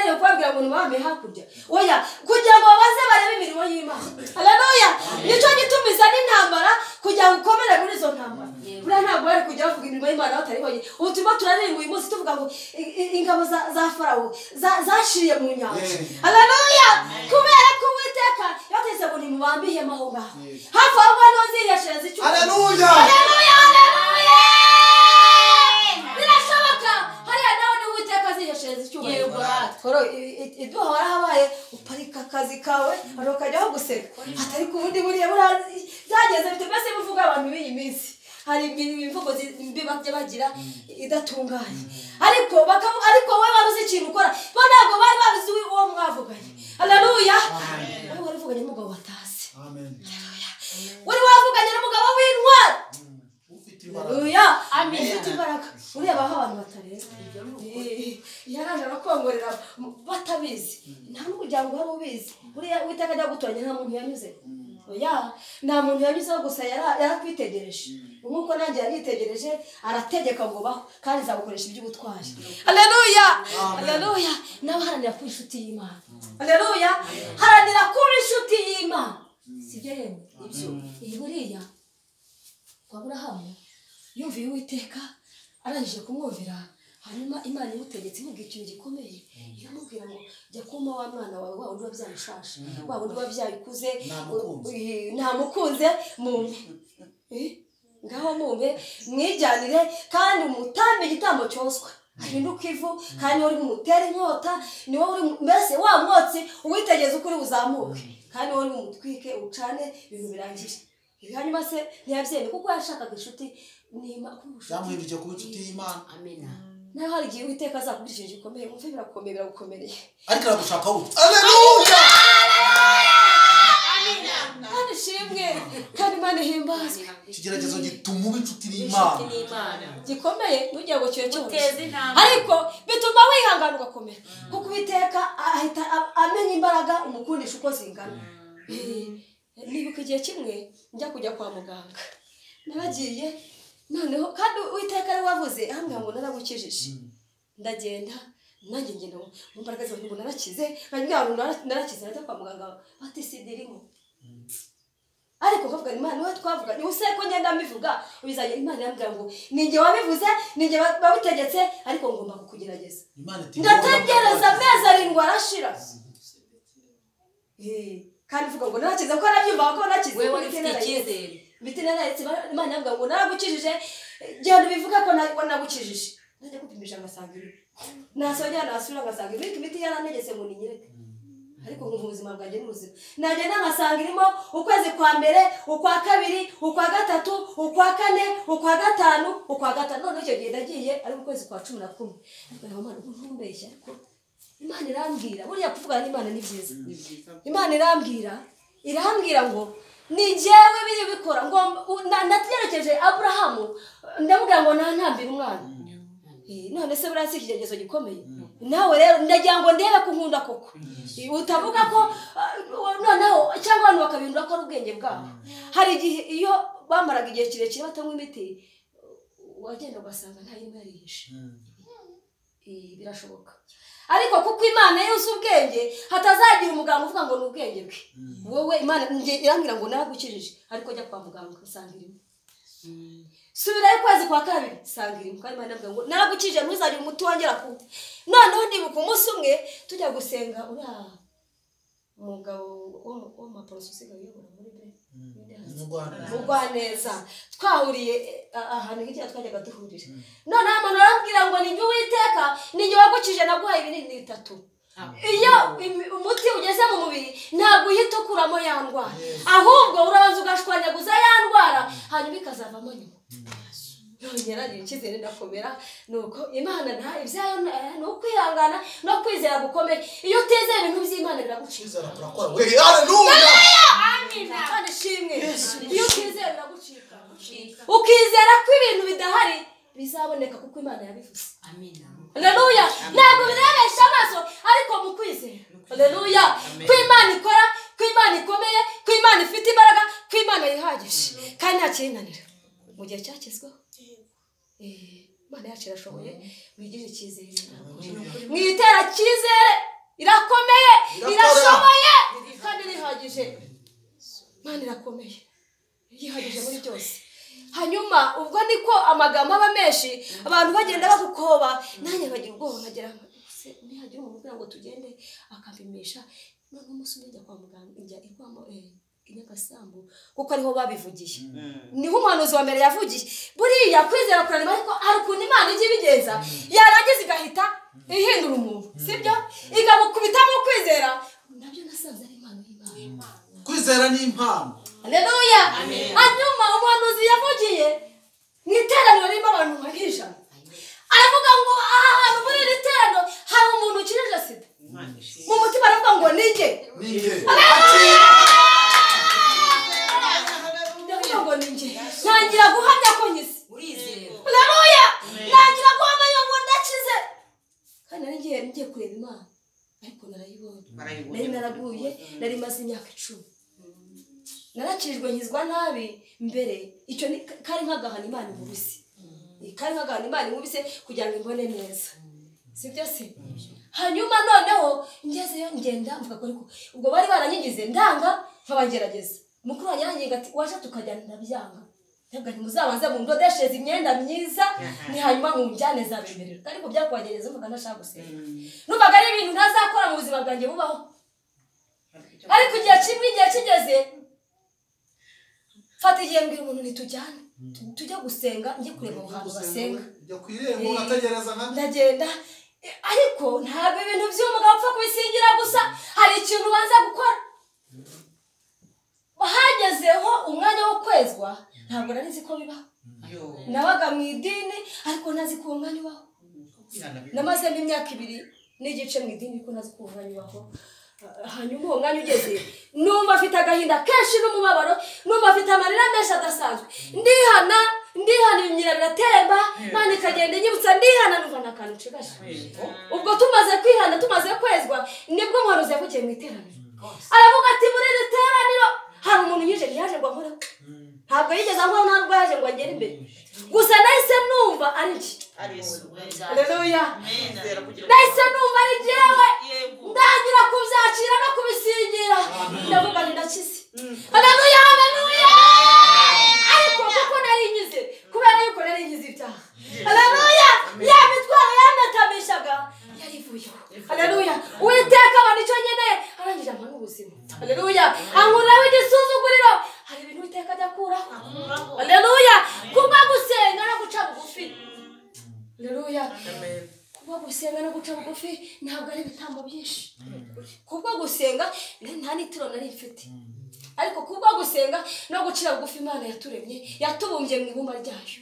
nari kwabwira ngo nibame hakurya oya kugira ngo baze barebe imirimo y'Imana haleluya nico gitumiza n'intambara kugira ngo ukomere muri izo ntambara bura ntabwo bari kujya bavuga imirimo y'Imana batari hoye utuma turaririmba uyu munsi tuvuga ngo ingabo za Farawo zashiye mu nyanja haleluya kubera ko Uwiteka yateze ngo nimubambihe mahonga hafa aho noziheshereza icyo haleluya haleluya haleluya birashoboka hariya nawe n'Uwiteka aziheshereza icyo koro iduhora habaye uparika akazi kawe arokajyaho guseka atari ku bundi buriya byageze bitembese bivuga abantu b'iyi minsi hari imvugo mbibabye bagira idatunganye ariko we baruzi ikintu ukora bo ntabwo bari babizi uwo mwavuganye haleluya wari warivuganye n'umugabo watase amen wari wavuganye n'umugabo w'intwari haleluya amen ufite imbaraga ureba aho abantu batareza yaraje bakongorera batabizi nta n'umuryango wari ubizi uriya Uwiteka ajya gutoranya nta muntu yanyuze oya nta muntu yanyuzeho gusa yarakwitegereje nkuko nanjye yaritegereje arategeka ngo baho kandi zabukoresha iby'ubutwari haleluya haleluya nawe haranira kuba inshuti y'Imana haleluya haranira kuba inshuti y'Imana sibyo yemwe ibyo buriya Aburahamu yumviye Uwiteka arangije kumwumvira hanyuma Imana imutegetse imubwira ikintu gikomeye iramubwira ngo jya kuma wa mwana wawe wa wundi wabyaye ishasha wa wundi wabyaye ukuze ntamukunze mumpe ngaho mumpe mwijyanire kandi umutambe igitambo cyoswa ahinduka ivu kandi uri mumutera inkota ni wowe uri mbese wa mwotsi uwitegeza ukuri uzamuke kandi wowe umutwike ucane ibintu birangire hanyuma se ntiyabyemeye kuko yashakaga inshuti n'Imana yamuhindukije kuba inshuti y'Imana amena naho hari igihe Uwiteka azakubwira ikintu gikomeye umve biragukomereye ariko aragushaka wowe haleluya amena kandi shimwe kandi Imana ihimbazwe ikigeragezo gituma uba inshuti n'Imana gikomeye nugira ngo cyo cyoteze ariko bituma wihangana ugakomera kuko Uwiteka ahita amenya imbaraga umukundisha uko zingana nibuka igihe kimwe njya kujya kwa muganga naragiye noneho kandi Uwiteka ari wavuze ahambwa ngo naragukijije ndagenda nanjye ngenda mu mbaraga zawe ngo narakize nkajya narakize najya kwa muganga bati sidirimo ariko kavuga Imana we twavuga ni useko ngenda mbivuga ubizanye Imana yambwira ngo ninjye wabivuze ninjye babitegetse ariko ngomba kukugerageza ndategereza amezi 7 arashira kandi vuga ngo narakize ko nabyumva ko nakize wewe ufite icyizere bitina naretse Imana yambwira ngo naragukijije genda bivuga ko nagukijije najya gupimisha ngasanga nasojya nasura ngasanga imiti yaranegese ngo ninyereke ariko ngo ubuzima bwanjye n'ubuzima najya ngasanga irimo ukwezi kwa mbere ukwa kabiri ukwa gatatu ukwa kane ukwa gatanu ukwa gatanu none icyo gihe ndagiye ari ukwezi kwa 11 ngo Imana ntumbeshya ariko Imana irambwira buriya kuvuga n'Imana ni byiza Imana irambwira ngo ni jewe biri bikora ngo ndategerekeje Aburahamu ndamubwira ngo ntambira umwana none se burasi ikigegezo gikomeye nawe rero ndagira ngo ndebe ko nkunda koko utavuga ko noneho cyangwa abantu bakabindura ko ari ubwenge bwabo hari igihe iyo bamaraga igihe kirekire batanywa imiti wagenda ugasanga nta yindi yarishe birashoboka ariko kuko Imana yose ubwenge hatazagira umuganga uvuga ngo n'ubwenge bwe wowe Imana irambwira ngo naragukijije ariko jya kwa muganga usanga irimo subira ukwezi kwa kabiri sanga irimo kandi Imana yambwira ngo naragukijije ntuzagire umuti wongera ku noneho ndibuka umunsi umwe tujya gusenga umugabo w'amaporoso usigaye uyobora muri Mugwaneza twahuriye ahantu hirya twajyaga duhurira none abantu arambwira ngo ninjye Uwiteka ninjye wagukije naguhaye ibinini 3 iyo umuti ugeze mu mubiri ntabwo uhita ukuramo ya ndwara ahubwo urabanza ugashwanyaguza ya ndwara hanyuma ikazavamo nyuma yongera ikizere ndakomera nuko Imana nta ibyayo no kwihangana no kwizera gukomeye iyo utizera ibintu by'Imana biragucika urakora we haleluya amina kandi shimwe iyo utizera biragucika ukizera ko ibintu bidahari bizaboneka kuko Imana yabivuze amina haleluya ntabwo birebesha amaso ariko mu kwizera haleluya ko Imana ikora ko Imana ikomeye ko Imana ifite imbaraga ko Imana yihagije kandi nta kinanira mu gihe cyakizweho Imana yacu irashoboye mwigirire icyizere mwitera cyizere Imana irakomeye yihagije muri byose. Hanyuma ubwo niko amagambo aba menshi abantu bagenda bagukoba nanjye bagira ubwoba nkagera nihagira umuntu kugira ngo tugende akampimisha none umunsi njya kwa muganga njya ikwamo Nyagasambu kuko ariho babivugiye niho umuhanuzi wa mbere yavugiye buriya kwizera kurarema ariko hari ukuntu Imana ijya ibigenza yarangiza igahita ihindura umuntu sibyo igabukubitamo kwizera nabyo nasanze ari impano y'Imana. Kwizera ni impano. Haleluya. Hanyuma umuhanuzi yavugiye mu iteraniro ririmo abantu nk'ijana aravuga ngo ahantu muri iri teraniro hari umuntu ukirije sida mu mutima aravuga ngo ninjye ngo ninjye ntangira guhamya ko nkize. Haleluya. Ntangira guhamya ngo ndakize kandi ngiye kureba Imana ariko narayibonye nari naraguye nari maze imyaka 10 narakijwe nkizwa nabi mbere icyo kari nkagahana Imana mu bisi kari nkagahana Imana mu bisi kugira ngo imbone neza sibyo se. Hanyuma noneho ngezeyo ngenda mvuga ko ubwo bari baranyigize ndanga nkabagerageza mukuru wanjye yangiye ati waje tukajyana ndabyanga ntabwo muzabanza mu ndodesheze imyenda myiza ni hanyuma mu njyane zabemerera ariko byakwagereza mvuga ndashaka gusenga numvaga ari ibintu ntazakora mu buzima bwanjye bubaho ariko igihe kimwe igihe kigeze fata igihe mbwira umuntu nitujyane tujya gusenga njye kureba aho hantu basenga njya kwirembo nategereza nka ndagenda ariko ntabwo ibintu by'umugabo upfa kubisingira gusa hari ikintu baza gukora bahagezeho umwanya wo kwezwa ntabwo nari nzi ko bibaho nabaga mu idini ariko nazi ko umwanya ubaho namaze imyaka 2 n'igice mu idini ko nazi ko umwanya ubaho. Hanyuma uwo mwanya ugeze numva afite agahinda kenshi n'umubabaro numva afite amarira menshi adasanzwe ndihana imyira biratemba Imana ikagenda inyibutsa ndihana numva nakantu cigasha. Ubwo tumaze kwihana tumaze kwezwa nibwo umuhanuzi yavugiye mu iteraniro aravuga ati muri iri teraniro hari umuntu yaje ngo nkore ntabwo yigeze aho ntabwo yaje ngo agere imbere gusa nahise numva ari iki. Haleluya. Nahise numva ari jewe ndagira kubyakira no kubisingira ndavuga ni ndakize. Haleluya. Haleluya. Ariko kuko nari nyize kubera yuko nari nyize ibyaha. Haleluya. Ya mitwaro yametamishaga yarivuyeho. Haleluya. Uwiteka abana icyo nyene arangije amana ubuzima. Haleluya. Ankura w'igisuzuguriro hari ibintu Uwiteka ajya kuraho. Haleluya. Kuba gusenga no guca bugufi. Haleluya. Kuba gusenga no guca bugufi ntabwo ari ibitambo byinshi. Kuba gusenga nta nitiro nari mfite ariko kuba gusenga no gucira bugufi Imana yaturemye yatubumbye mu ibumba ryayo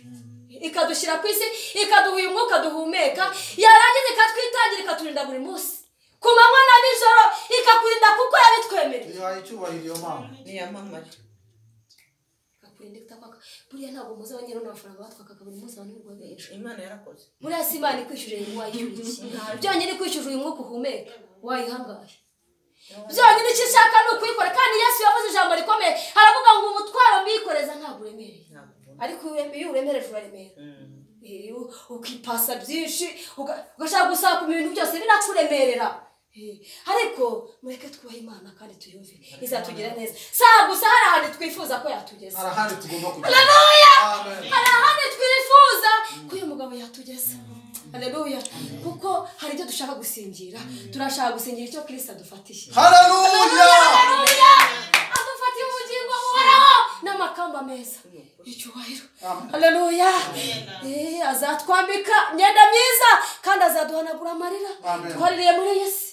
ikadushyira ku isi ikaduha umwuka duhumeka yarangiza ikatwitangira ikaturinda buri munsi ku manywa na nijoro ikakurinda kuko yabitwemereye. yahaye icyubahiro iyo Mana ni ya mama ikakurinda itakwaka buriya ntabwo muzi abanyero n'amafaranga batwakaga buri munsi abantu b'urwego Imana yarakoze buriya si Imana ikwishyurira wayishyuriye byonyine ikwishyurira umwuka uhumeka wayihangaye byonyine icyo ishaka ni ukuyikora kandi Yesu yavuze ijambo rikomeye aravuga ngo umutwaro mbikoreza ntabwo uremereye ariko iyo uremereje uraremera ukipasa byinshi ugashaka gusaka ibintu byose binakuremerera ariko mureke twubahe Imana kandi tuyumve izatugira neza saa gusa hari ahandi twifuza ko yatugeza hari ahandi tugomba kugera. Haleluya. Hari ahandi twifuza ko uyu mugabo yatugeza. Haleluya. Kuko hari ibyo dushaka gusingira turashaka gusingira icyo Kristo adufatiye. Haleluya. Haleluya. Adufatiye ubugingo buhoraho n'amakamba meza icyubahiro. Haleluya. Azatwambika imyenda myiza kandi azaduhanagura amarira twaririye muri Yesu.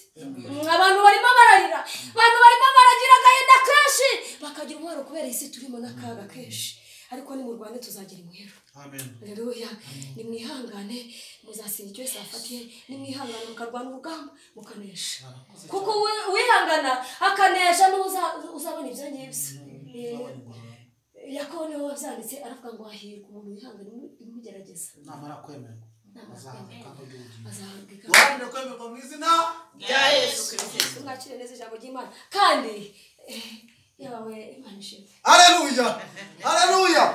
Abantu barimo bararira abantu barimo baragira agahinda kenshi bakagira umwaro kubera isi turimo n'akaga kenshi ariko ni mu Rwanda tuzagira imwero. Amen. Haleluya. Nimwihangane muzasinga icyo Yesu afatiye nimwihangane mukarwana urugamba mukanesha kuko wihangana akanesha n'uzabona ibyo ngibyo. Yakobo niwe wabyanditse aravuga ngo hahirwa umuntu wihangana imugerageza namara kwemerwa azahabwa kwemerwa mu izina rya Yesu Kristo. mwakire neza ijambo ry'Imana kandi yawe Imana ishimwe. Haleluya. Haleluya.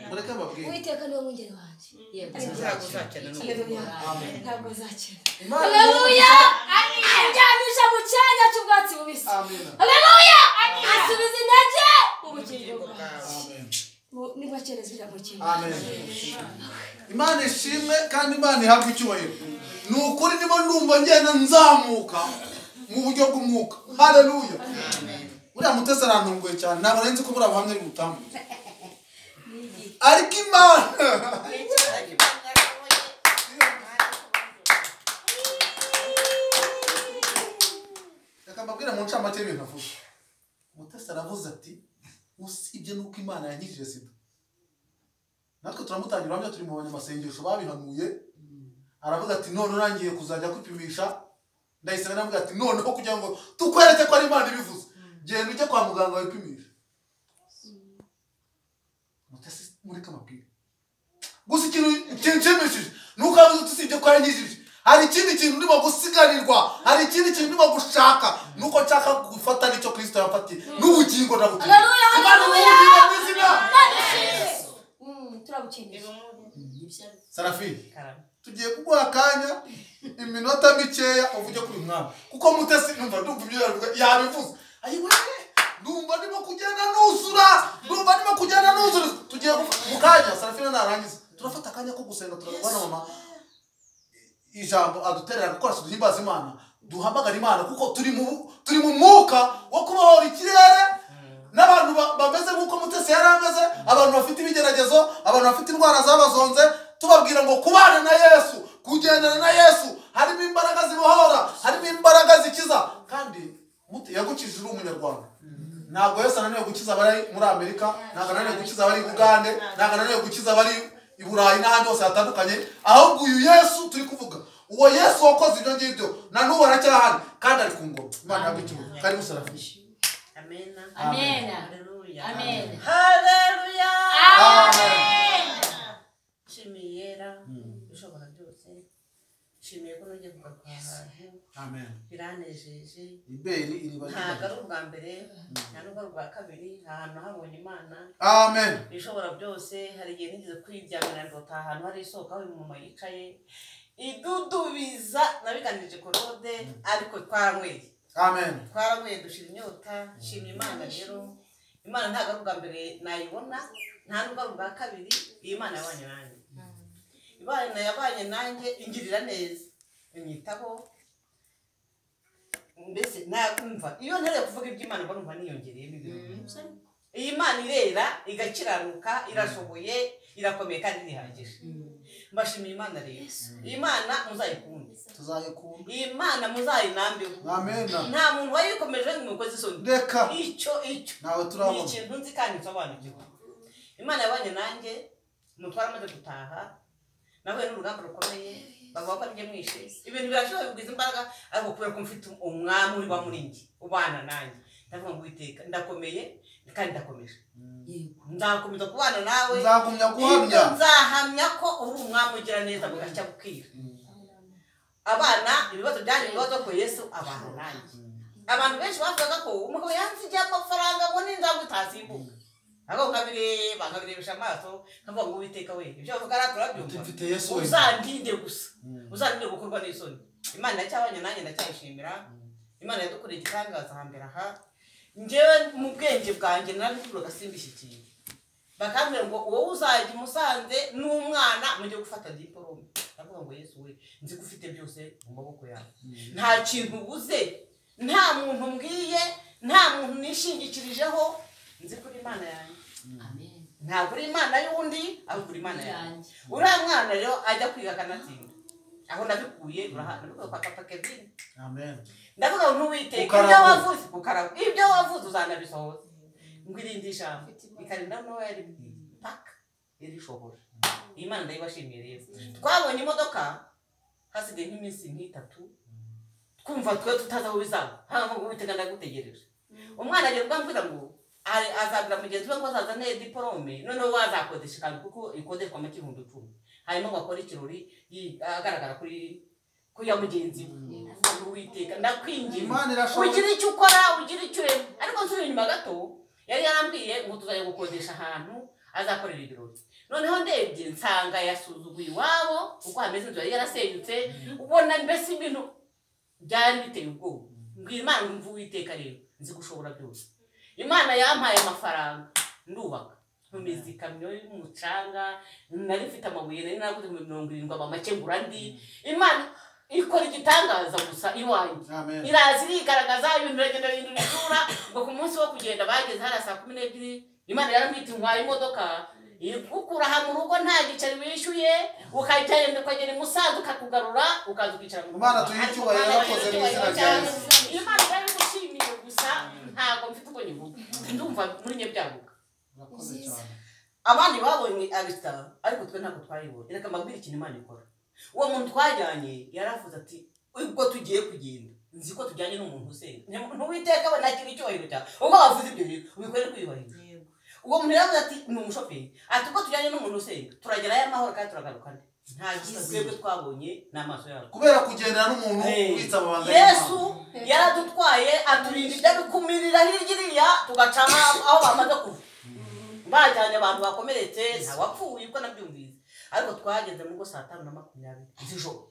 Mureke mbabwire Uwiteka niwe mwungeri wanjye Ntabwo uzakena Haleluya. Ntabwo azakena. Imana Haleluya. Ajyamisha mu cyanya cy'ubwatsi bubisi. Amen. Haleluya. Asubiza intege mu kwinjira mu kintu. Amen. Imana ishimwe kandi Imana ihabwe icyubahiro. Ni ukuri ndimo ndumva ngenda nzamuka mu buryo bw'umwuka. Haleluya. Uriya Mutesi arantunguye cyane. Ntabwo nari nzi ko buriya buhamya ari butambuke. Ariko Imana reka mbabwire mu ncamake y'ibintu avuga. Mutesi aravuze ati usibye nuko Imana yankijije sida. Natwe turamutangira uhamya turi mu banyamasengesho babihanuye. Aravuga ati none urangiye kuzajya kwipimisha. Ndayisenga navuga ati none ko kugira ngo tukwereke ko ari Imana ibivuze. Genda ujye kwa muganga wipimisha. Mutesi muri kamabwire. Gusa ikintu kinshimishije nuko avuze tusibye ko yankijije. Hari ikindi kintu ndimo gusigarirwa, hari ikindi kintu ndimo gushaka, nuko nshaka gufata nicyo Kristo yafatiye n'ubugingo ndabukinga. Haleluya. Turabukinga. Sarafi, tugiye kuguha akanya iminota mikeya uvuge kuri mwami. Kuko Mutesi numva ndumva ibyo yabivuze. Ayiwe, ndumva ndimo kugenda nuzura. Tugiye mu kanya Sarafi narangiza. Turafata akanya ko gusenga turabona mama. Ijambo aduterera gukora duhimbaza Imana. Duhamagara Imana kuko turi mu mwuka wo kubohora ikirere. N'abantu bameze nk'uko Mutesi yari ameze, abantu bafite ibigeragezo, abantu bafite indwara zabazonze, tubabwira ngo kubana na Yesu, kugendana na Yesu, harimo imbaraga zibohora, harimo imbaraga zikiza. Kandi yagukije uri umunyarwanda. Ntabwo Yesu ananiwe gukiza abari muri Amerika, ntabwo ananiwe gukiza abari Uganda, ntabwo ananiwe gukiza abari i Burayi n'ahandi hose hatandukanye. Ahubwo uyu Yesu turi kuvuga, uwo Yesu wakoze ibyo ngibyo na n'ubu aracyahari kandi ari ku ngoma. Imana yagukiza. Karibu Sarafi. Amen. Amen. Haleluya. Amen. Haleluya. Amen. Shimiyera ushobora byose. Shimiye ko nongeye kugaruka ahantu. Amen. Biranejeje. Iberi iriba. Ntabwo ari ubwa mbere, ntabwo ari ubwa kabiri, ahantu habonye Imana. Amen. Ishobora byose. Hari igihe nigeze kwiryamira ndota ahantu hari isoko aho umumama yicaye idudubiza nabiganirije Korode ariko twaranyweye. Amen. Twaranyweye dushira inyota. Shimye Imana rero. Imana ntabwo ari ubwa mbere nayibona, nta nubwo ari ubwa kabiri. Iyi Imana yabanye nanjye. Imana yabanye nanjye ingirira neza, inyitaho. Mbese nakumva iyo ntereye kuvuga iby'Imana mba numva niyongereyemo ibintu. Iyi Imana irera, igakiranuka, irashoboye, irakomeye kandi irihagije. Mbashimiye Imana rero. Iyi Mana muzayikunde. Tuzayikunda. Iyi Mana muzayinambeho. Amen. Nta muntu wayikomeje nk'umukozi isoni. Reka. Icyo Nawe turabona. ni ikintu nzi kandi nsobanukiwe. Imana yabanye nanjye, umutwara amaze gutaha, nahuye n'urugamba rukomeye, bavuga ko ari mwishe. Ibintu birashoboye bigwiza imbaraga, ariko kubera ko mfite umwami uri wa muri njye, ubana nanjye. Ndavuga ngo Uwiteka ndakomeye kandi ndakomeje. Nzakomeza kubana nawe. Nzagumya guhamya. Nzahamya ko uri umwami ugira neza bugacya bukira. Abana ibibazo byanyu ibibazo ko Yesu abana nanjye. Abantu benshi bavuga ko umugabo yanzije amafaranga ngo ninzangu itasimbuka. Aho nkabirebesha amaso nkavuga ngo Uwiteka we ibyo bavuga arabyumva. Mfite Yesu we. Uzandinde gusa. Uzandinde gukorwa n'isoni. Imana yacyabanye nanjye ndacyayishimira. Imana yadukoreye igitangaza hambere aha. Ngewe mu bwenge bwanjye narabikuraga simbishyikiye. Bakambwira ngo wowe uzajya Musanze n'umwana mujye gufata diplome. Ndavuga ngo Yesu we nzi ko ufite byose mu maboko yawe. Nta kintu ubuze, nta muntu mbwiye, nta muntu nishingikirijeho, nzi ko Imana yanjye. Amen. Ntabwo uri Imana y'undi, ahubwo uri Imana yanjye. Uriya mwana rero ajya kwiga akanatsinda. Aho nabikuye urahana kwa Papa Kevin. Amen. Ndavuga ngo Uwiteka ibyo wavuze ukaravuga, ibyo wavuze uzanabisohoza. Ngwirinde ijambo ikarinda no yari paka irishoboje. Imana ndayibashimiye rero. Twabonye imodoka hasigaye nk'iminsi nk'itatu. Twumva twe tutaza aho bizaba. Hanga ngo Uwiteka ndagutegereje. Umwana agiye kubwira ngo azabira mugenzi we ngo azazane diplome, noneho wazakodesha kandi kuko ikodeshwa mu 1010. Harimo ngo akora ikirori agaragara kuri kuya mugenzi we. Uwiteka ndakwingiye ugira icyo ukora, ugira icyo urema. Ariko nsubira inyuma gato yari yarambwiye ngo tuzajya gukodesha ahantu azakorera ibirori. Noneho ndebye nsanga yasuzuguye iwabo uko hameze inzu yari yarasenyutse. Ubona mbese ibintu byari biteye ubwoba. Mbwira Imana ngo Uwiteka rero nzi gushobora byose. Imana yampaye amafaranga ndubaka. ntumiza ikamyo y'umucanga nari mfite amabuye nari narakoze 70 amamake ngura andi Imana ikora igitangaza gusa iwanjye irazi irigaragaza ibintu biragenda bihindura isura ngo ku munsi wo kugenda bageze hari saa 12 Imana yaramwita intwaye imodoka ukura ha mu rugo nta giceri wishyuye ukagenda ukagera Musanze ukakugarura ukaza ukicara mu Imana tuyicyubahiro yakoze mu izina rya Yesu Imana yari gushimira gusa ntago mfite uko nyivuga ndumva muri nye byaguka urakoze cyane abandi babonye abista ariko twe ntabwo twayibonye reka mbabwire ikintu Imana ikora uwo muntu twajyanye yaravuze ati ubwo tugiye kugenda nzi ko tujyanye n'umuntu usenga ntuwiteka we nakira icyubahiro cyawe ubwo bavuze ibyo bintu ubikorere kwiyubahiriza uwo muntu yaravuze ati ni umushoferi ati ubwo tujyanye n'umuntu usenga turagerayo amahoro kandi turagaruka nta gisa twebwe twabonye n'amaso yacu kubera kugendera n'umuntu witsa amabanga Yesu yaradutwaye aturinda ibyo bikumirira hirya tugaca aho bamaze kuva bajyanye abantu bakomeretse nta wapfuye uko nabyumvise ariko twageze mu go 5:20 z'ijoro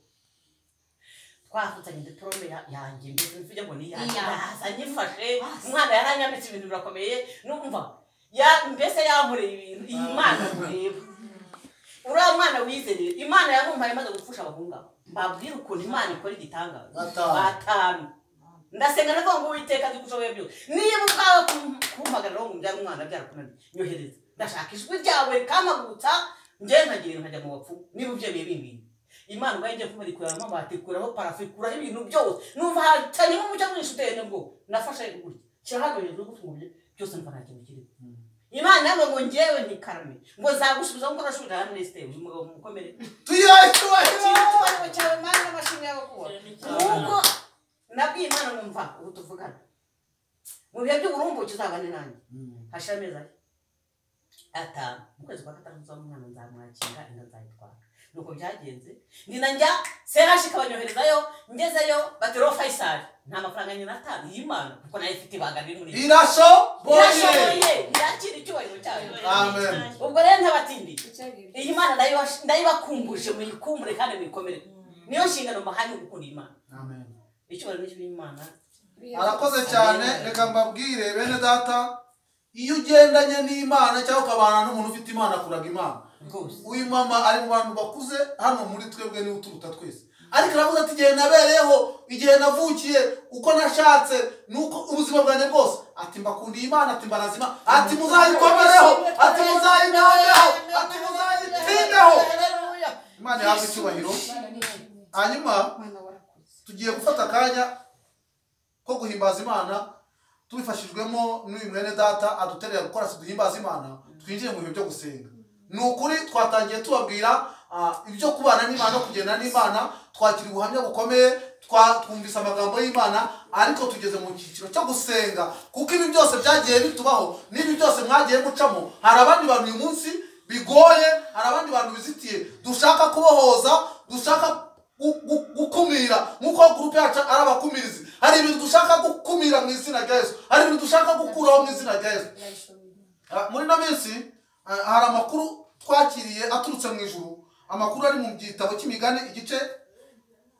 twafatanye diplome yanjye mbese mvuge ngo ni yazanyifashe umwana yaranyamitse ibintu birakomeye numva mbese yankoreye ibintu Imana mureba uriya mwana wizereye Imana yamumpaye maze gupfusha abahunga mbabwira ukuntu Imana ikora igitangaza 5 ndasenga navuga ngo Uwiteka ndikushoboye byose niba ubwawe kumpagarira ngo mbyara umwana byarakunaniye nyohereza ndashaka ijwi ryawe kamagutsa ngiye nkagenda nkajya mu bapfu niba ubyemeye bimbini Imana ubwaye kumuri kuramo batikuraho parafikuraho ibintu byose numva hatanye mu cyo mwinshi uteye nabwo nafashe gutya cyahagaye zo gutungubye byose mva nta kintu kiri Imana nawe ngo ngewe ni karame ngo zagushubiza ngo urashubira hano neste umugabo mukomere tuyacyubahiro cyawe Imana n'amashimwe yawe kuba nuko nabwiye Imana numva ubu tuvugana mu bihe by'uburumbuke uzabane nanjye hashira meza atanu mu kwezi kwa 6 nzamwana nzamwakira inda nzayitwara nuko byagenze njya serashika banyoherezayo ngezeyo batero Faisal nta mafaranga nyina atanu y'Imana kuko nayo ifite ibanga riri muri irashoboye yakira icyubahiro cyayo amen ubwo rero ntabatindi iyi Imana ndayibakumbuje mu yikumure kandi mikomere niyo nshingano mbahanye gukunda Imana amen icyubahiro cy'Imana arakoze cyane reka mbabwire bene data iyo ugendanye n'Imana cyangwa ukabana n'umuntu ufite Imana kuraga Imana uyu mama ari mu bantu bakuze hano muri twebwe ni uturuta twese ariko aravuga ati igihe nabereyeho igihe navukiye uko nashatse nuko ubuzima bwanjye bwose ati mbakundiye Imana ati mbarazima ati muzayikomereho ati muzayinyaho ati muzayitindeho Imana yahabwe icyubahiro hanyuma tugiye gufata akanya ko guhimbaza Imana tubifashijwemo n'uyu mwene data aduterera gukora duhimbaza Imana twinjiye mu bihe byo gusenga nukuri twatangiye tubabwira ibyo kubana n'Imana no kugenda n'Imana twakira ubuhamya bukomeye twumvise amagambo y'Imana ariko tugeze mu cyiciro cyo gusenga kuko ibi byose byagiye bitubaho n'ibi byose mwagiye mucamo hari abandi bantu uyu munsi bigoye hari abandi bantu bizitiye dushaka kubohoza dushaka gukumira nkuko groupe yacu ari abakumirizi hari ibintu dushaka gukumira mu izina rya Yesu hari ibintu dushaka gukuraho mu izina rya Yesu muri no minsi hari amakuru twakiriye aturutse mu ijuru amakuru ari mu gitabo cy'imigani igice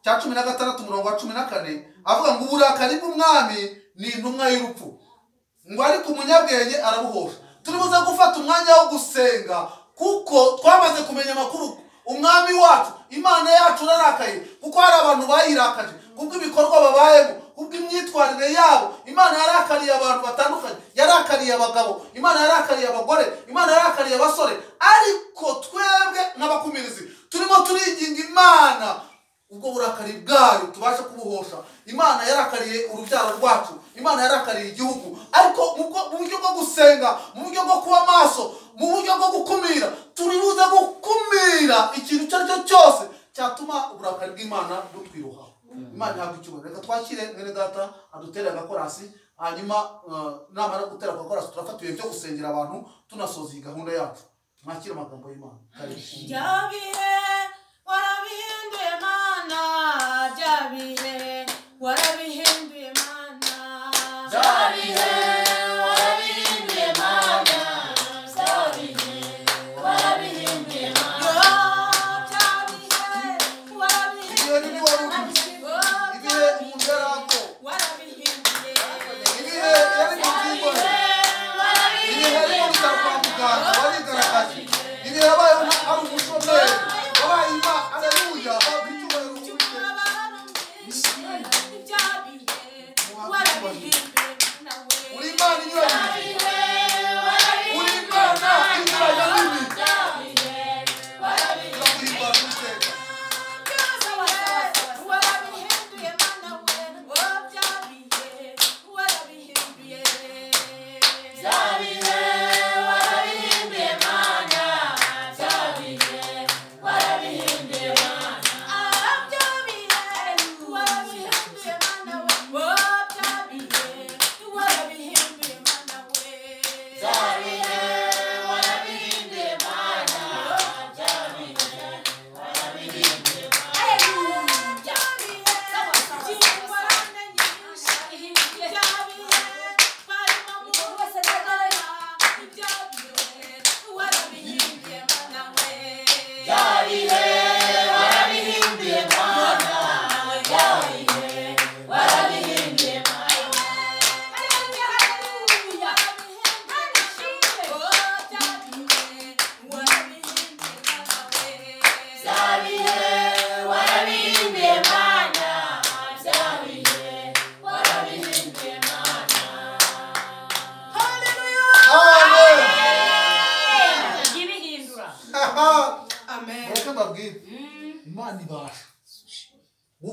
cya 16:14 avuga ngo uburakari bw'umwami ni intumwa y'urupfu ngo ariko umunyabwenge arabuhosha turibuze gufata umwanya wo gusenga kuko twamaze kumenya amakuru umwami wacu Imana yacu narakaye kuko hari abantu bayirakaje kubwo ibikorwa babayemo kubwo imyitwarire yabo Imana yarakariye abantu batandukanye yarakariye abagabo Imana yarakariye abagore Imana yarakariye abasore ariko twebwe n'abakumirizi turimo turiginga Imana ubwo burakari bwayo tubasha kubuhosha Imana yarakariye urubyaro rwacu Imana yarakariye igihugu ariko mu buryo bwo gusenga mu buryo bwo kuba maso mu buryo bwo gukumira turibuze gukumira ikintu cyo cyose cyatuma uburakari bw'Imana butwiroha Imana ntabwo icyubahiro reka twakire mwene data aduterera agakorasi hanyuma namara gutera agakorasi turafata ibihe byo gusengera abantu tunasoza iyi gahunda yacu mwakire amagambo y'Imana Jabihe warabihinduye Mana Jabihe warabihinduye Mana Jabihe warabihinduye Mana Jabihe warabihinduye Mana Jabihe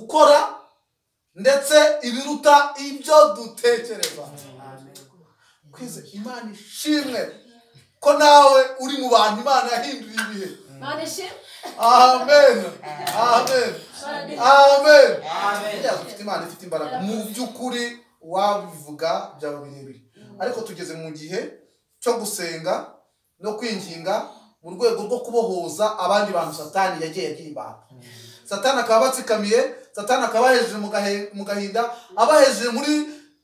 gukora ndetse ibiruta ibyo dutekereza. Kwize Imana ishimwe ko nawe uri mu bantu Imana yahinduriye ibihe. Amen. Amen. Amen. Amen. Imana ifite imbaraga mu by'ukuri wabivuga byaba birebire, ariko tugeze mu gihe cyo gusenga no kwinginga mu rwego rwo kubohoza abandi bantu Satani yagiye yimbana. Satani akaba batsikamiye, Satani akaba hejeje mu gahinda, abahejeje muri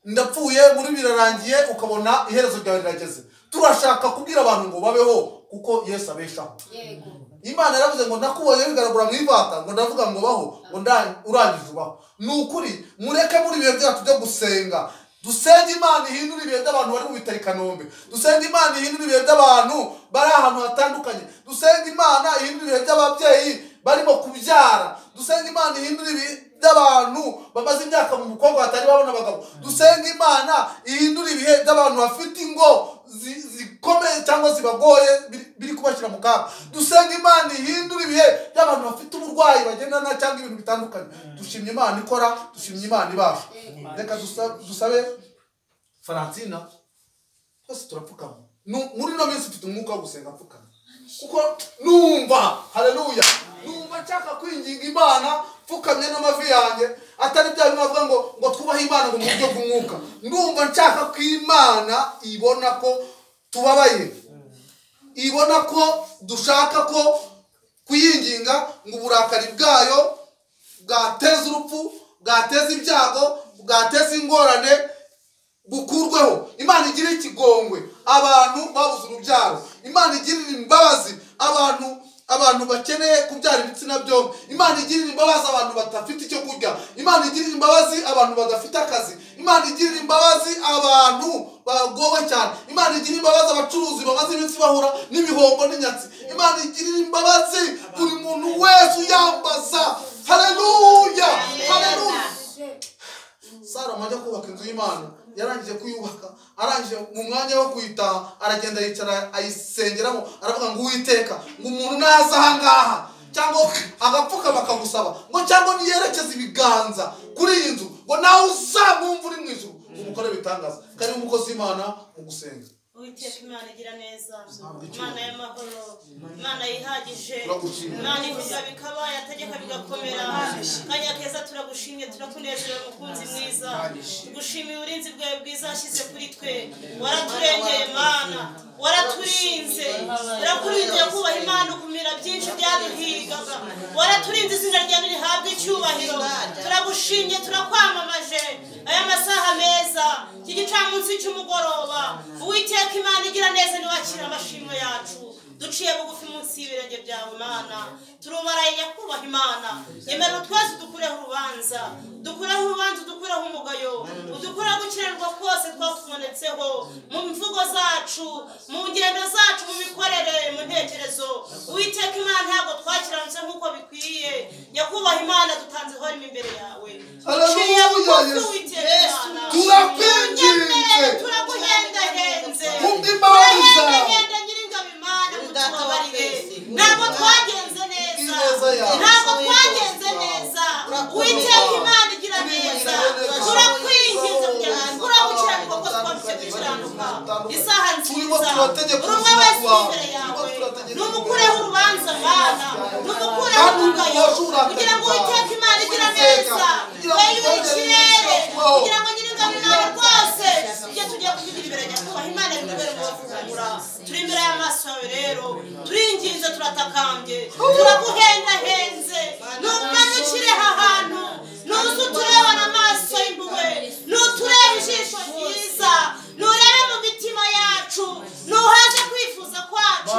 ndapfuye, muri birarangiye, ukabona iherezo ryawe rirageze. Turashaka kubwira abantu ngo babeho kuko Yesu abeshaho. Imana yaravuze ngo nakubonye bigaragura mu ivata, ngo ndavuga ngo baho, ngo urangije ubaho. Nukuri mureke muri bihe byacu byo gusenga. Dusenga Imana ihindura ibihe by'abantu bari mu bitari Kanombe. Dusenga Imana ihindura ibihe by'abantu bari ahantu hatandukanye. Dusenga Imana ihindura ibihe by'ababyeyi barimo kubyara. Dusenga Imana ihindura ibihe by'abantu bamaze imyaka mu mukobwa batari babona abagabo. Dusenga Imana ihindura ibihe by'abantu bafite ingo zikomeye cyangwa zibagoye biri kubashyira mu kaga. Dusenga Imana ihindura ibihe by'abantu bafite uburwayi bagendana cyangwa ibintu bitandukanye. Dushimye Imana ikora, dushimye Imana ibasha. Reka dusabe Francina, twese turapfukama. Muri no minsi mfite umwuka wo gusenga apfukama, kuko numva haleluya, numva nshaka kwinginga Imana pfukamye n'amavi yanjye, atari bya bivuga ngo twubahe Imana ngo mu buryo bw'umwuka. Ndumva nshaka ko Imana ibona ko tubabaye, ibona ko dushaka ko kuyinginga ngo uburakari bwayo bwateza urupfu, bwateza ibyago, bwateza ingorane bukurweho. Imana igira ikigongwe abantu babuze urubyaro. Imana igirira imbabazi abantu bakeneye kubyara ibitsina byombi. Imana igirira imbabazi abantu badafite icyo kurya. Imana igirira imbabazi abantu badafite akazi. Imana igirira imbabazi abantu bagowe cyane. Imana igirira imbabazi abacuruzi bamaze iminsi bahura n'ibihombo n'inyatsi. Imana igirira imbabazi buri muntu wese uyambaza. Haleluya, haleluya. Salomo ajya kubaka inzu y'Imana, yarangije kuyubaka, arangije mu mwanya wo kuyitaha aragenda yicara ayisengeramo, aravuga ngo Uwiteka, ngo umuntu naza aha ngaha cyangwa agapfuka bakagusaba ngo cyangwa niyerekeza ibiganza kuri iyi nzu ngo nawe uzamwumva uri mu ijuru umukore bitangaza. Kari umukozi w'Imana mu gusenga. Uwiteka Imana igira neza, Imana y'amahoro, Imana yihagije, Imana ivuga bikaba, yategeka bigakomera. Kanya keza turagushimye, turakunezerewe mukunzi mwiza, tugushimiye uburinzi bwawe bwiza washyize kuri twe. Waraturengeye Mana, waraturinze, urakurinze kubaha Imana ukumira byinshi byaduhigaga. Waraturinze izina ryawe rihabwa icyubahiro. Turagushimye, turakwamamaje aya masaha meza, iki gicamunsi cy'umugoroba. Uwiteka Imana igira neza, niwakira amashimwe yacu. Duciye bugufi munsi y'ibirenge byawe Mana, turubaraye nyakubaha Imana. Emera twese dukureho urubanza, dukureho umugayo, udukureho gukiranirwa kose twakubonetseho mu mvugo zacu, mu ngendo zacu, mu mikorere, mu ntekerezo. Uwiteka Imana ntabwo twakiranutse nk'uko bikwiriye. Nyakubaha Imana dutanze horimo imbere yawe. Duciye bugufi Uwiteka Imana, turakwinginze, turaguhendahenze, turahendahenda Nyiringabo Imana, mutubabarire. Ntabwo twagenze neza, ntabwo twagenze neza. Uwiteka Imana igira neza, turakwinginze kugira ngo urabukiranirwa ko twabise gukiranuka. Isaha nziza, urumwe wese imbere yawe, numukureho urubanza Mana, numukureho umugayo, kugira ngo Uwiteka Imana igira neza, weyure ikirere, kugira ngo Nyiringabo Imana rwose ibyo tugiye kuvugira imbere nyakubaha Imana bitubere mu bavugura. Turi imbere y'amaso yawe rero, turinginze, turatakambye, turaguhendahenze. Numanukire aha hantu, nuze uturebana amaso y'impuhwe, nuturebe ijisho ryiza, nurebe mu mitima yacu, nuhaze kwifuza kwacu.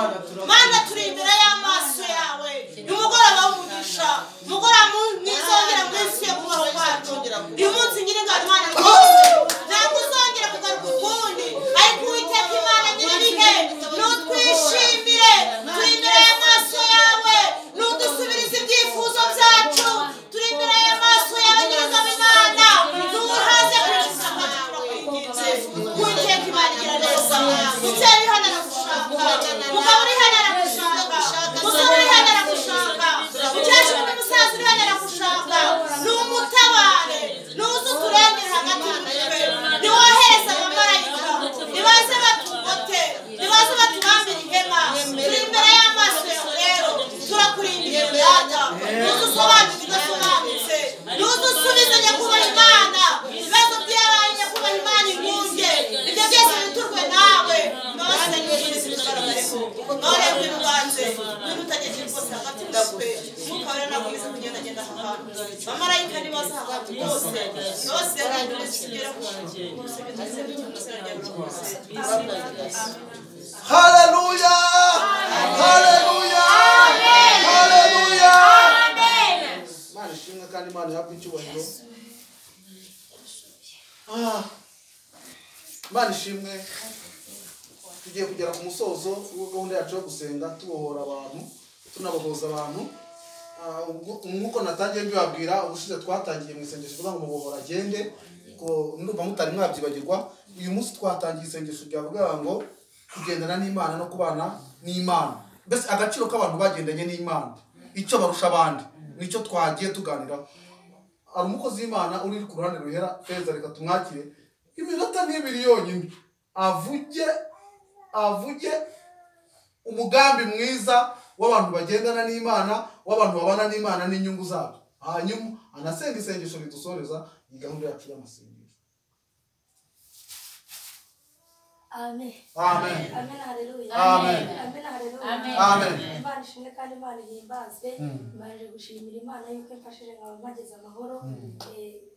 Mana, turi imbere y'amaso yawe, umugoroba w'umugisha, umugoroba mwiza wongera mu isi yo kubaho kwacu. Uyu munsi Nyiringabo Imana rwose ntabwo uzongera kugaruka ukundi, ariko Uwiteka Imana nyir'ibihe, nutwishimire, turi imbere y'amaso yawe, nudusubirize ibyifuzo byacu. Turi imbere y'amaso yawe Nyiringabo Imana, nuhaze kwifuza kwacu. Turakwinginze, Uwiteka Imana igira neza. Mubyeyi uri hano aragushaka, mugabo uri hano aragushaka, musore uri hano aragushaka, mukecuru n'umusaza uri hano aragushaka. hanze niba utagejeje rwose hagati muri mwuka wera nakomeza kugendagenda aha hantu abamarayika nibaza aha hantu bose bose bagera ku haleluya haleluya haleluya Imana ishimwe kandi Imana ihabwe icyubahiro. Imana ishimwe. Tugiye kugera ku musozo w'uwo gahunda yacu yo gusenga tubohora abantu tunabohoza abantu. Nk'uko natangiye mbibabwira ubushize twatangiye mu isengesho kugira ngo mubohora agende ko ndumva mutari mwabyibagirwa. Uyu munsi twatangiye isengesho ryavuga ngo kugendana n'Imana no kubana n'Imana. Mbese agaciro k'abantu bagendanye n'Imana icyo barusha abandi nicyo twagiye tuganiraho. Ari umukozi w'Imana uri ku ruhande ruhera Feza, reka tumwakire iminota n'ibiri yonyine avuge umugambi mwiza w'abantu bagendana n'Imana, w'abantu babana n'Imana n'inyungu zabo, hanyuma anasenga isengesho ridusoreza iyi gahunda yacu y'amasengesho. Amen. Amen. Amen. Haleluya. Amen. Amen. Haleluya. Amen. Imana ishimwe kandi Imana ihimbazwe. Mbaje gushimira Imana yuko imfashije nkaba mpageze amahoro.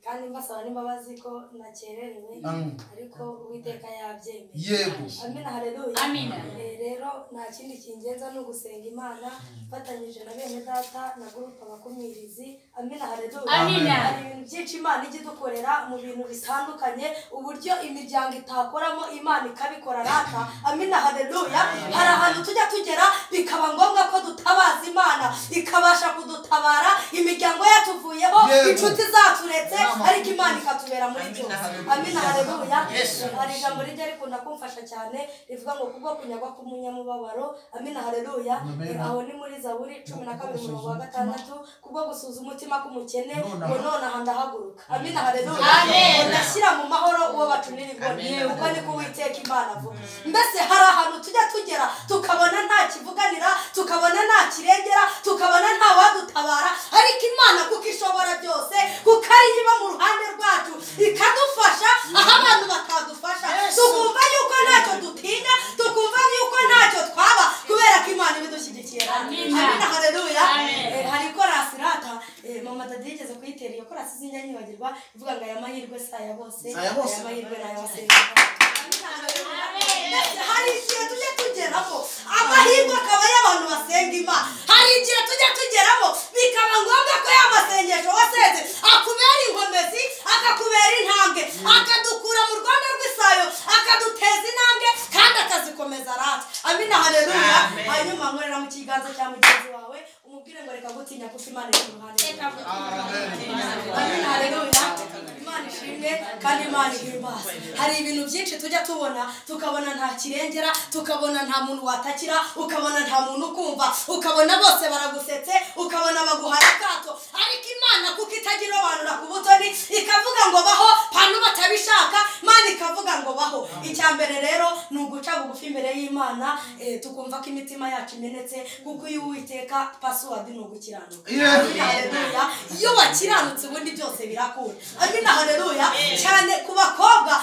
Kandi mbasaba n'imbabazi ko nakererewe. Ariko Uwiteka yabyemeye. Yego. Amen. Haleluya. Amen. Rero nta kindi kingenza no gusenga Imana fatanyije na bene data na groupe abakumirizi. Amen. Haleluya. Amen. Hari ibintu byinshi Imana ijya idukorera mu bintu bitandukanye, uburyo imiryango itakoramo Imana ikabikora rata. Amen. Haleluya. Hari ahantu tujya tugera bikaba ngombwa ko dutabaza Imana ikabasha kudutabara, imiryango yatuvuyeho, inshuti zaturetse, ariko Imana ikatubera muri byose. Amen. Haleluya. Hari ijambo rijya rikunda kumfasha cyane rivuga ngo kubwo kunyagwa k'umunyamubabaro. Amen. Haleluya. Aho ni muri Zaburi 12:6, kubwo gusuza umutima k'umukene ngo nonaha ndahaguruka. Amen. Haleluya. Ndashyira mu mahoro uwo bacunira ingoni, uko niko Uwiteka Imana avuga. Mbese hari ahantu tujya tugera tukabona nta kivuganira, tukabona nta kirengera, tukabona nta wadutabara, ariko Imana kuko ishobora byose, kuko ari iba mu ruhande rwacu ikadufasha aho abantu batadufasha, tukumva yuko ntacyo dutinya, tukumva yuko ntacyo twaba, kubera ko Imana ibidushyigikiye. Amen. Haleluya. Hari korasi rata mama Dadi yigeze kuyitera iyo korasi sinjya nyibagirwa ivuga ngo aya mahirwe si aya bose, aya mahirwe ni aya basenga. Hari igihe tujya tugeramo amahirwe akaba y'abantu basenga Imana, hari igihe tujya tugeramo bikaba ngombwa ko y'amasengesho wasenze akubera inkomezi, akakubera intambwe, akadukura mu rwanda rw'isayo, akaduteza intambwe kandi akazikomeza rata. Amen. Haleluya. Hanyuma nkorera mu kiganza cya mugenzi wawe umubwire ngo reka gutinya kuko Imana iri mu ruhande. Amen. Haleluya. Imana ishimwe kandi Imana ihimbaza. Hari ibintu byinshi tujya tubona tukabona nta kirengera, tukabona nta muntu watakira, ukabona nta muntu ukumva, ukabona bose baragusetse, ukabona baguhaye akato, ariko Imana kuko itagira abantu ku butoni ikavuga ngo baho pantu batabishaka, Imana ikavuga ngo baho. Icyambere rero ni uguca bugufi imbere y'Imana, tukumva ko imitima yacu imenetse, kuko iyo Uwiteka password ni ugukiranuka. Haleluya. Iyo wakiranutse ubundi byose birakura. Amen. Haleluya. Cyane ku bakobwa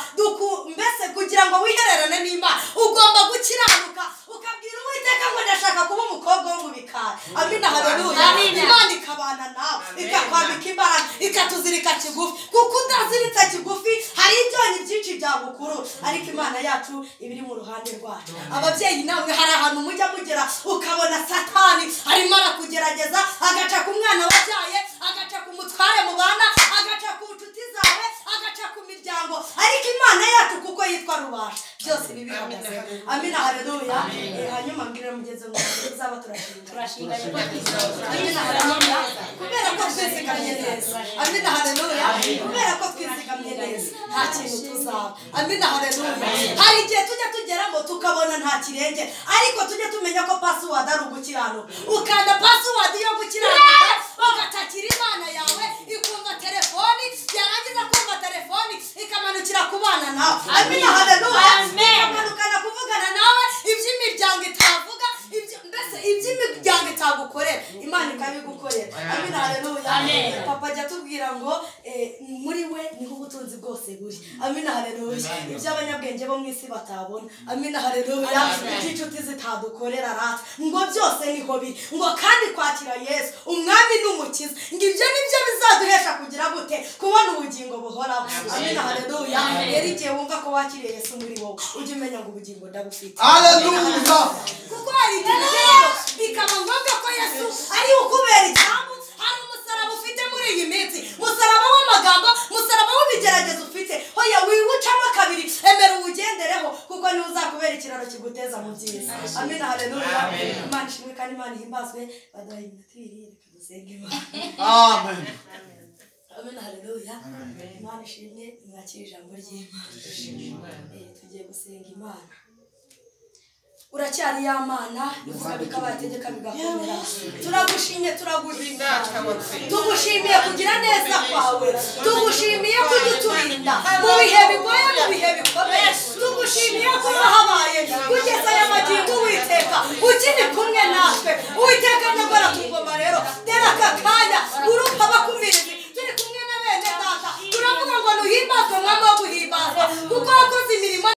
mbese kugira ngo wihererane n'Imana ugomba gukiranuka, ukabwira Uwiteka ngo ndashaka kuba umukobwa wo mu bikari. Amen. Haleluya. Imana ikabana nawe, ikakwambika imbaraga, ikatuzirika kigufi, kuko utaziritse kigufi hari ibyonyi byinshi byagukuru, ariko Imana yacu ibiri mu ruhande rwacu. Ababyeyi namwe hari ahantu mujya mugera ukabona Satani arimo arakugerageza, agaca ku mwana wabyaye, agaca ku mutware mu bana, agaca ku nshuti zawe, agaca ku miryango, ariko Imana yacu kuko yitwa Rubasha byose bibihagaze. Amen. Haleluya. Hanyuma mbwira mugenzi ngo tuzaba turashinga Amen. Haleluya. Kubera ko twizigamye neza. Amen. Haleluya. Kubera ko twizigamye neza nta kintu tuzaba. Amen. Haleluya. Hari igihe tujya tugeramo tukabona nta kirenge, ariko tujya tumenya ko password ari ugukiranuka, ukanda password yo gukiranuka, ugatakira Imana yawe, ikumva telefoni, yarangiza kumva telefoni ikamanukira kubana nawe. Amen. Haleluya. Ikamanukana kuvugana nawe iby'imiryango itavuga, mbese iby'imiryango itagukorera Imana ikabigukorera. Amen. Haleluya. Papa ajya tubwira ngo muri we niho ubutunzi bwose buri. Amen. amina haleluya ibyo abanyabwenge bo mu isi batabona amina haleluya inshuti zitadukorera rata ngo byose niho biri ngo kandi kwakira Yesu umwami n'umukiza ngo ibyo nibyo bizaduhesha kugira gute kubona ubugingo buhoraho amina haleluya rero igihe wumva ko wakiriye Yesu muri wowe ujye umenya ngo ubugingo ndabufite haleluya kuko hari igitero bikaba ngombwa ko Yesu ari ukubera ijambo hari umusaraba ufite muri iyi minsi umusaraba w'amagambo umusaraba w'ibigeragezo ufite hoya wiwucamo kabiri emera uwugendereho kuko niwe uzakubera ikiraro kiguteza mu byiza amina haleluya Imana ishimwe kandi Imana ihimbazwe baduha iminota ibiri reka dusenge Imana amen amina haleluya Imana ishimwe mwakira ijambo ry'Imana tugiye gusenga Imana uracyari ya mana ivuga bikabategeka bigakomera turagushimye tugushimiye kugira neza kwawe tugushimiye kuduturinda mu bihe bigoye mu bihe bikomeye tugushimiye ko habaye kugeza aya magingo Uwiteka ukiri kumwe natwe Uwiteka nyamara tugomba rero tera aka kanya urupfa bakumirizi turi kumwe na bene data turavuga ngo nuhimbazwe mwami wo guhimbazwa kuko wakoze imirimo